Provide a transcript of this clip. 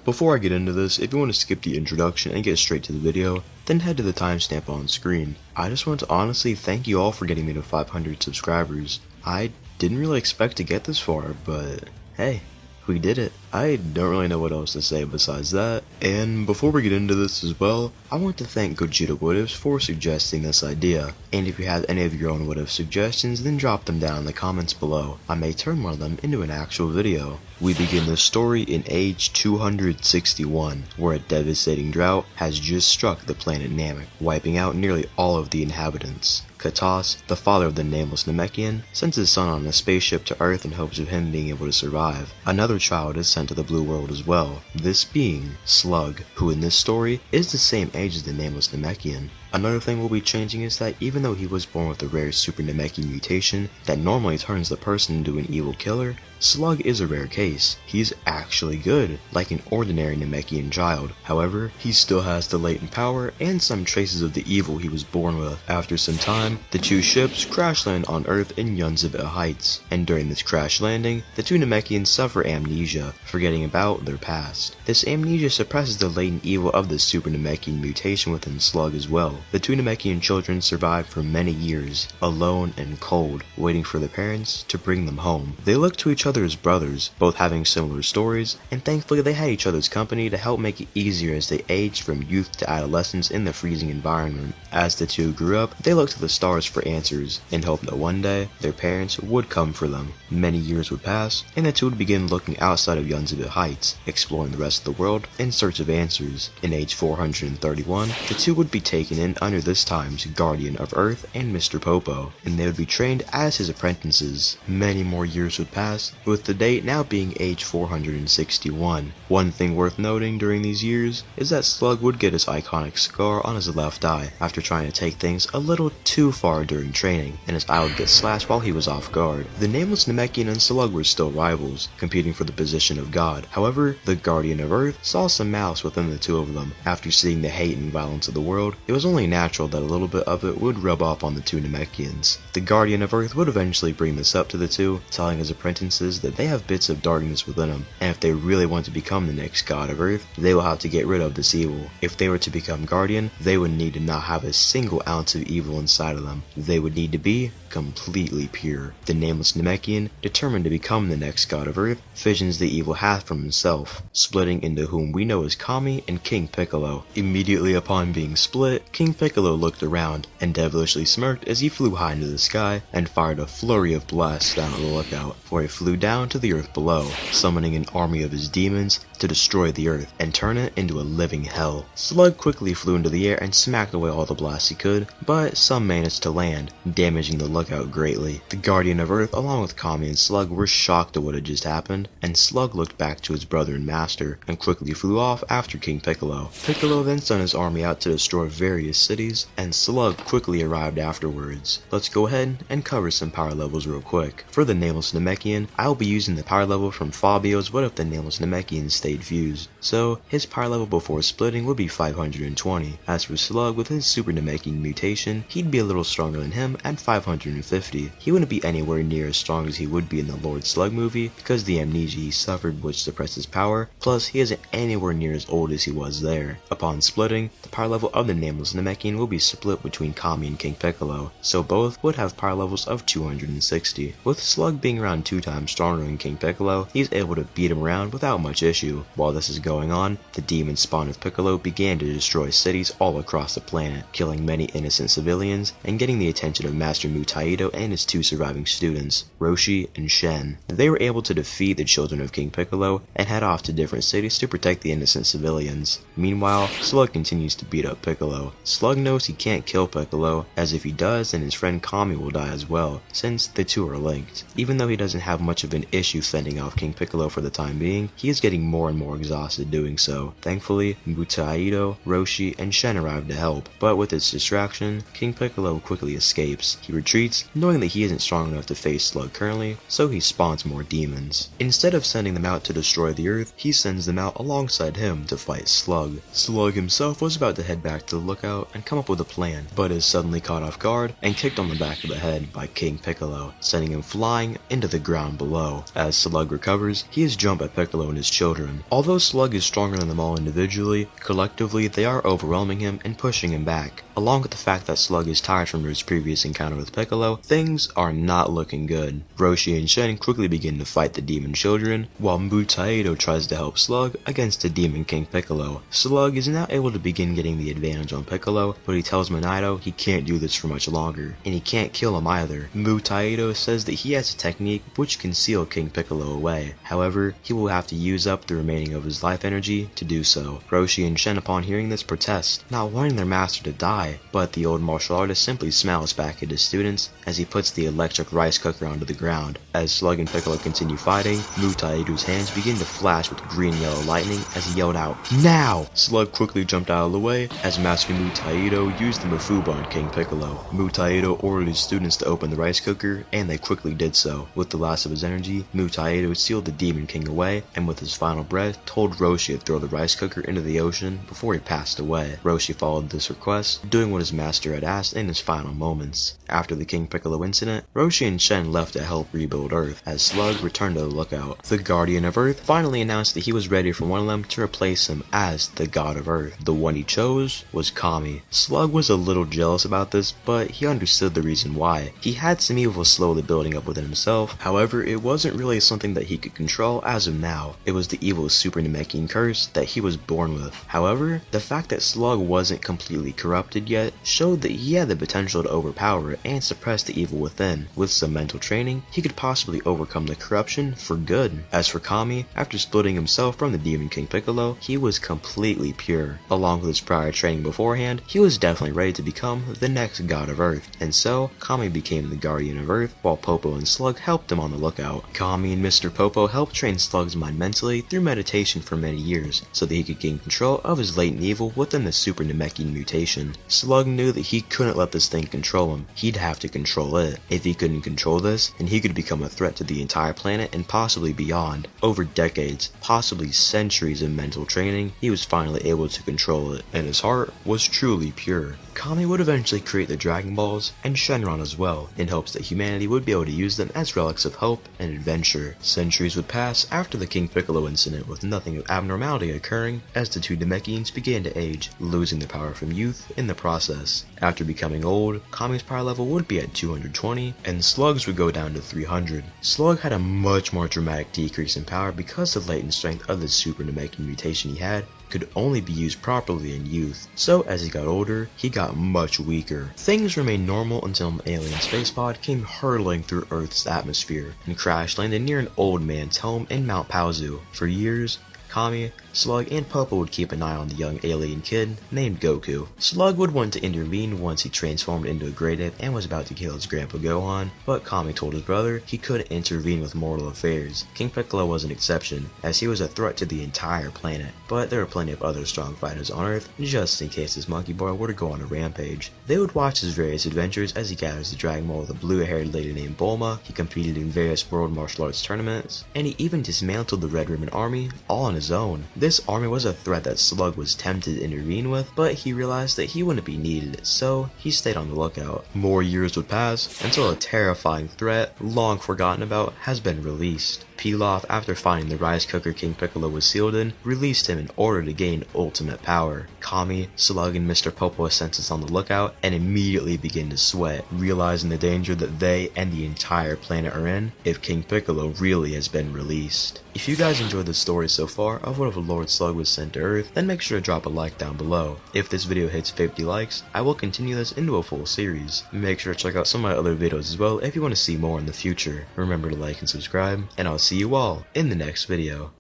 Before I get into this, if you want to skip the introduction and get straight to the video, then head to the timestamp on screen. I just want to honestly thank you all for getting me to 500 subscribers. I didn't really expect to get this far, but hey, we did it. I don't really know what else to say besides that. And before we get into this as well, I want to thank Gogeta Whatifs for suggesting this idea. And if you have any of your own what if suggestions, then drop them down in the comments below. I may turn one of them into an actual video. We begin this story in age 261, where a devastating drought has just struck the planet Namek, wiping out nearly all of the inhabitants. Katas, the father of the nameless Namekian, sends his son on a spaceship to Earth in hopes of him being able to survive. Another child is sent to the blue world as well, this being Slug, who in this story is the same age as the nameless Namekian. Another thing we'll be changing is that even though he was born with a rare Super Namekian mutation that normally turns the person into an evil killer, Slug is a rare case. He's actually good, like an ordinary Namekian child. However, he still has the latent power and some traces of the evil he was born with. After some time, the two ships crash land on Earth in Yunzabit Heights, and during this crash landing, the two Namekians suffer amnesia, forgetting about their past. This amnesia suppresses the latent evil of the Super Namekian mutation within Slug as well. The two Namekian children survived for many years, alone and cold, waiting for their parents to bring them home. They looked to each other as brothers, both having similar stories, and thankfully they had each other's company to help make it easier as they aged from youth to adolescence in the freezing environment. As the two grew up, they looked to the stars for answers, and hoped that one day, their parents would come for them. Many years would pass, and the two would begin looking outside of Yunzabit Heights, exploring the rest of the world in search of answers. In age 431, the two would be taken in under this time's Guardian of Earth and Mr. Popo, and they would be trained as his apprentices. Many more years would pass, with the date now being age 461. One thing worth noting during these years is that Slug would get his iconic scar on his left eye after trying to take things a little too far during training, and his eye would get slashed while he was off guard. The nameless Namekian and Slug were still rivals, competing for the position of God. However, the Guardian of Earth saw some malice within the two of them. After seeing the hate and violence of the world, it was only natural that a little bit of it would rub off on the two Namekians. The Guardian of Earth would eventually bring this up to the two, telling his apprentices that they have bits of darkness within them, and if they really want to become the next god of Earth, they will have to get rid of this evil. If they were to become Guardian, they would need to not have a single ounce of evil inside of them. They would need to be completely pure. The nameless Namekian, determined to become the next god of Earth, fissions the evil half from himself, splitting into whom we know as Kami and King Piccolo. Immediately upon being split, King Piccolo looked around and devilishly smirked as he flew high into the sky and fired a flurry of blasts down at the lookout, for he flew down to the earth below, summoning an army of his demons to destroy the earth and turn it into a living hell. Slug quickly flew into the air and smacked away all the blasts he could, but some managed to land, damaging the lookout greatly. The Guardian of Earth, along with Kami and Slug, were shocked at what had just happened, and Slug looked back to his brother and master and quickly flew off after King Piccolo. Piccolo then sent his army out to destroy various cities, and Slug quickly arrived afterwards. Let's go ahead and cover some power levels real quick. For the nameless Namekian, I will be using the power level from Fabio's What If the Nameless Namekian Stayed Fused, so his power level before splitting would be 520. As for Slug, with his Super Namekian mutation, he'd be a little stronger than him at 550. He wouldn't be anywhere near as strong as he would be in the Lord Slug movie because the amnesia he suffered which suppressed his power, plus he isn't anywhere near as old as he was there. Upon splitting, the power level of the nameless Namekian will be split between Kami and King Piccolo, so both would have power levels of 260. With Slug being around 2 times stronger than King Piccolo, he's able to beat him around without much issue. While this is going on, the demon spawn of Piccolo began to destroy cities all across the planet, killing many innocent civilians and getting the attention of Master Mutaido and his 2 surviving students, Roshi and Shen. They were able to defeat the children of King Piccolo and head off to different cities to protect the innocent civilians. Meanwhile, Slug continues to beat up Piccolo. Slug knows he can't kill Piccolo, as if he does then his friend Kami will die as well, since the two are linked. Even though he doesn't have much of an issue fending off King Piccolo for the time being, he is getting more and more exhausted doing so. Thankfully, Mutaido, Roshi, and Shen arrive to help, but with its distraction, King Piccolo quickly escapes. He retreats retreats, knowing that he isn't strong enough to face Slug currently, so he spawns more demons. Instead of sending them out to destroy the Earth, he sends them out alongside him to fight Slug. Slug himself was about to head back to the lookout and come up with a plan, but is suddenly caught off guard and kicked on the back of the head by King Piccolo, sending him flying into the ground below. As Slug recovers, he is jumped by Piccolo and his children. Although Slug is stronger than them all individually, collectively they are overwhelming him and pushing him back. Along with the fact that Slug is tired from his previous encounter with Piccolo, things are not looking good. Roshi and Shen quickly begin to fight the demon children, while Mutaedo tries to help Slug against the demon King Piccolo. Slug is now able to begin getting the advantage on Piccolo, but he tells Minato he can't do this for much longer, and he can't kill him either. Mutaedo says that he has a technique which can seal King Piccolo away. However, he will have to use up the remaining of his life energy to do so. Roshi and Shen, upon hearing this, protest, not wanting their master to die, but the old martial artist simply smiles back at his students as he puts the electric rice cooker onto the ground. As Slug and Piccolo continue fighting, Mutaedo's hands begin to flash with green-yellow lightning as he yelled out, "Now!" Slug quickly jumped out of the way as Master Mutaedo used the Mafuba on King Piccolo. Mutaedo ordered his students to open the rice cooker, and they quickly did so. With the last of his energy, Mutaedo sealed the Demon King away, and with his final breath, told Roshi to throw the rice cooker into the ocean before he passed away. Roshi followed this request, doing what his master had asked in his final moments. After the King Piccolo incident, Roshi and Shen left to help rebuild Earth, as Slug returned to the lookout. The Guardian of Earth finally announced that he was ready for one of them to replace him as the God of Earth. The one he chose was Kami. Slug was a little jealous about this, but he understood the reason why. He had some evil slowly building up within himself, however it wasn't really something that he could control as of now. It was the evil Super Namekian curse that he was born with. However, the fact that Slug wasn't completely corrupted yet showed that he had the potential to overpower and suppress the evil within. With some mental training, he could possibly overcome the corruption for good. As for Kami, after splitting himself from the Demon King Piccolo, he was completely pure. Along with his prior training beforehand, he was definitely ready to become the next God of Earth, and so Kami became the Guardian of Earth, while Popo and Slug helped him on the lookout. Kami and Mr. Popo helped train Slug's mind mentally through meditation for many years, so that he could gain control of his latent evil within the Super Namekian mutation. Slug knew that he couldn't let this thing control him, he'd have to control it. If he couldn't control this, then he could become a threat to the entire planet and possibly beyond. Over decades, possibly centuries of mental training, he was finally able to control it, and his heart was truly pure. Kami would eventually create the Dragon Balls and Shenron as well, in hopes that humanity would be able to use them as relics of hope and adventure. Centuries would pass after the King Piccolo incident with nothing of abnormality occurring as the two Namekians began to age, losing their power from youth in the process. After becoming old, Kami's power level would be at 220, and Slug's would go down to 300. Slug had a much more dramatic decrease in power because the latent strength of the Super Namekian mutation he had could only be used properly in youth, so as he got older, he got much weaker. Things remained normal until an alien space pod came hurtling through Earth's atmosphere and crash landed near an old man's home in Mount Paozu. For years, Kami, Slug, and Popo would keep an eye on the young alien kid named Goku. Slug would want to intervene once he transformed into a great ape and was about to kill his grandpa Gohan, but Kami told his brother he couldn't intervene with mortal affairs. King Piccolo was an exception, as he was a threat to the entire planet, but there were plenty of other strong fighters on Earth, just in case this monkey boy were to go on a rampage. They would watch his various adventures as he gathers the Dragon Ball with a blue-haired lady named Bulma, he competed in various world martial arts tournaments, and he even dismantled the Red Ribbon Army all on his own. This army was a threat that Slug was tempted to intervene with, but he realized that he wouldn't be needed, so he stayed on the lookout. More years would pass until a terrifying threat, long forgotten about, has been released. Pilaf, after finding the rice cooker King Piccolo was sealed in, released him in order to gain ultimate power. Kami, Slug, and Mr. Popo sense us on the lookout and immediately begin to sweat, realizing the danger that they and the entire planet are in if King Piccolo really has been released. If you guys enjoyed the story so far of what if Lord Slug was sent to Earth, then make sure to drop a like down below. If this video hits 50 likes, I will continue this into a full series. Make sure to check out some of my other videos as well if you want to see more in the future. Remember to like and subscribe, and I'll see you all in the next video.